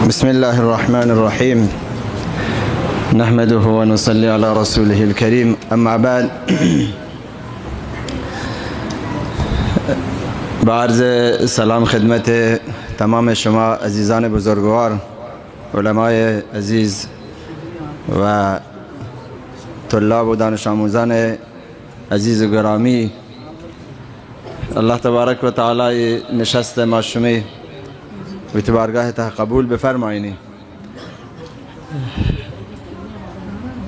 بسم الله الرحمن الرحيم نحمده ونصلي على رسوله الكريم اما بعد با عرض سلام خدمت تمام شما عزیزان بزرگوار، علمای عزیز و طلاب و دانش آموزان عزیز و گرامی، الله تبارک و تعالی نشست ما شمی و بارگاه ته قبول بفرمایید.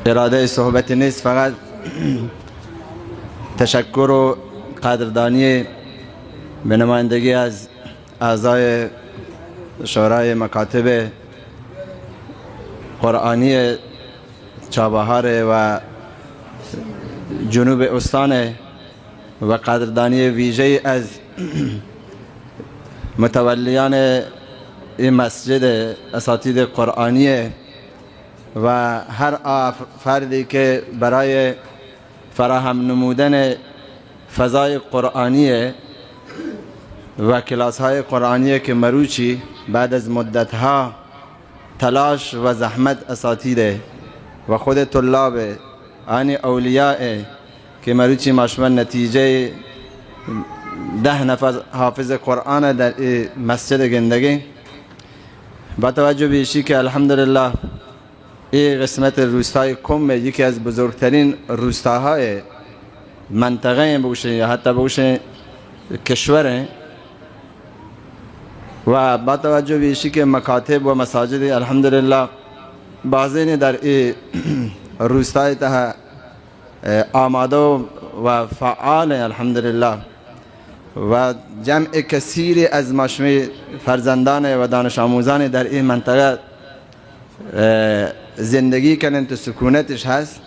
اراده صحبت نیست، فقط تشکر و قدردانی به نمایندگی از اعضای شورای مکاتب قرآنی چابهار و جنوب استان و قدردانی ویژه از متولیان این مسجد اساتید قرآنی و هر فردی که برای فراهم نمودن فضای قرآنی و کلاس های قرآنی که مروچی بعد از مدتها تلاش و زحمت اساتید و خود طلاب آنی اولیاء که مروچی ماشمن نتیجه 10 نفر حافظ قرآن در مسجد گندگی، با توجه به اینکه که الحمدلله این قسمت روستای کم یکی از بزرگترین روستاهای منطقه بوشه یا حتی بوشه کشور، و با توجه به اینکه که مکاتب و مساجد الحمدلله بعضین در این روستای ته آماده و فعال الحمدلله و جمع کثیری از ماشمی فرزندان و دانش آموزان در این منطقه زندگی کنند تو سکونتش هست.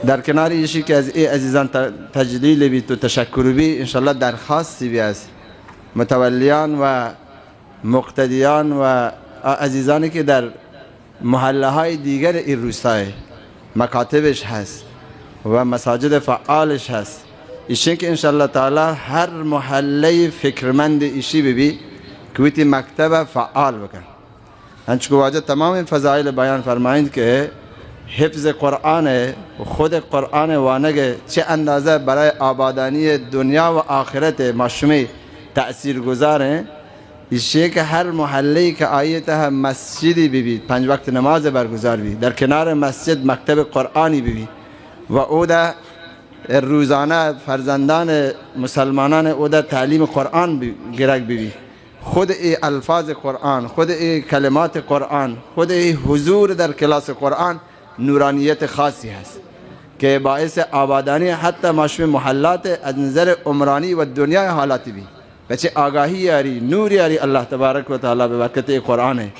در کنار ایشی که از این عزیزان تجلیل بی تو تشکر بی، انشالله درخواستی بی از متولیان و مقتدیان و عزیزانی که در محله های دیگر این روستای مکاتبش هست و مساجد فعالش هست، ایشی که انشالله تعالی هر محله فکرمند ایشی ببی که ویتی مکتب فعال بکن. هنچه که واجه تمام فضائل بیان فرمایند که حفظ قرآن و خود قرآن وانگه چه اندازه برای آبادانی دنیا و آخرت ماشمی تأثیر گذاره. ایشی که هر محله که آیته مسجدی ببید، 5 وقت نماز برگزار بی، در کنار مسجد مکتب قرآنی ببید و او ده روزانه فرزندان مسلمانان او ده تعلیم قرآن گرگ ببید، خود ای الفاظ قرآن، خود ای کلمات قرآن، خود ای حضور در کلاس قرآن نورانیت خاصی هست که باعث آبادانی حتی ماشوی محلات از نظر عمرانی و دنیای حالاتی بی، بچه آگاهی یاری نور یاری الله تبارک و تعالی به برکت قرآن.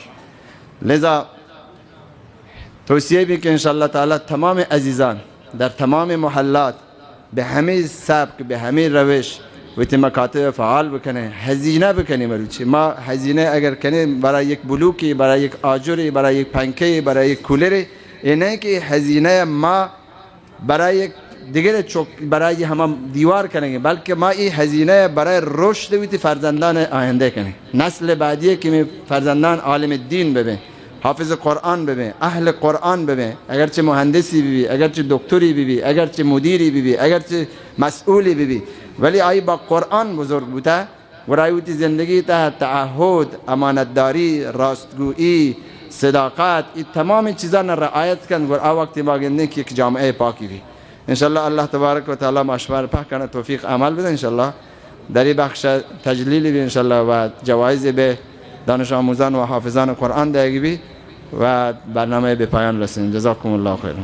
لذا توصیه بی که انشاءالله تعالی تمام عزیزان در تمام محلات به همه سبک، به همه روش ویتی مکاتب فعال بکنه، هزینه بکنه. مروچی ما هزینه اگر کنیم برای یک بلوکی، برای یک آجوری، برای یک پنکه، برای یک کولری، اینه که هزینه ما برای یک دیگر برای همه دیوار کنیم، بلکه ما این هزینه برای رشد ویتی فرزندان آینده کنیم، نسل بعدی که فرزندان عالم دین ببین، حافظ قرآن ببین، اهل قرآن ببین، اگرچه مهندسی ببی، اگرچه دکتری ببی، اگرچه مدیری ببی، اگرچه مسئولی ببی، ولی آیی با قرآن بزرگ بوده و رایوتی زندگی تا تعهد، امانتداری، راستگویی، صداقت، این تمام چیزان رعایت کن و وقتی باگنده که یک جامعه پاکی بی. انشالله الله تبارک و تعالی ماشمار پاک کنه، توفیق عمل بده انشالله. در این بخش تجلیلی بی انشالله و جوایز به دانش آموزان و حافظان قرآن دیگه بی و برنامه به پایان رسید. جزاکم الله خیر.